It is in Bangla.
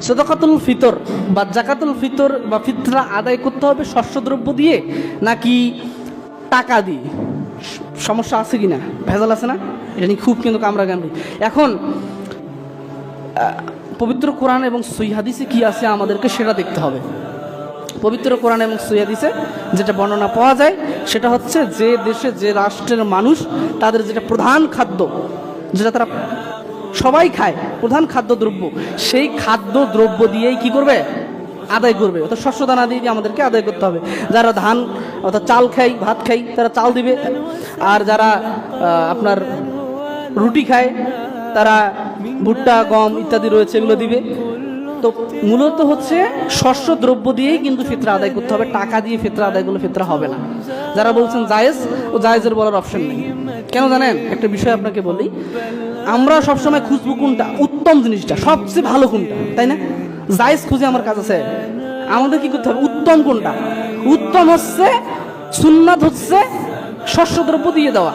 সাদাকাতুল ফিতর বা জাকাতুল ফিতর বা ফিতরা আদায় করতে হবে শস্যদ্রব্য দিয়ে নাকি টাকা দিয়ে? সমস্যা আছে কি না, ভেজাল আছে না? এটা নিয়ে খুব কিন্তু কামড়াকামড়ি। এখন পবিত্র কোরআন এবং সহিহ হাদিসে কি আছে আমাদেরকে সেটা দেখতে হবে। পবিত্র কোরআন এবং সহিহ হাদিসে যেটা বর্ণনা পাওয়া যায় সেটা হচ্ছে, যে দেশে যে রাষ্ট্রের মানুষ তাদের যেটা প্রধান খাদ্য, যেটা তারা সবাই খায়, প্রধান খাদ্যদ্রব্য, সেই খাদ্যদ্রব্য দিয়েই কি করবে? আদায় করবে। অর্থাৎ শস্য দানা দিয়ে আমাদেরকে আদায় করতে হবে। যারা ধান অর্থাৎ চাল খাই, ভাত খাই, তারা চাল দিবে। আর যারা আপনার রুটি খায় তারা ভুট্টা, গম ইত্যাদি রয়েছে, এগুলো দিবে। তো মূলত হচ্ছে শস্য দ্রব্য দিয়েই কিন্তু ফিতরা আদায় করতে হবে, টাকা দিয়ে ফিতরা আদায় করলে ফিতরা হবে না। যারা বলছেন জায়েজ, ও জায়েজের বলার অপশন নেই। কেন জানেন? একটা বিষয় আপনাকে বলি, আমরা সবসময় খুঁজবো কোনটা উত্তম জিনিসটা, সবচেয়ে ভালো কোনটা, তাই না? জায়েজ খুঁজে আমার কাজ আছে। আমাদের কি করতে হবে? উত্তম কোনটা? উত্তম হচ্ছে, সুন্নাত হচ্ছে শস্য দ্রব্য দিয়ে দেওয়া।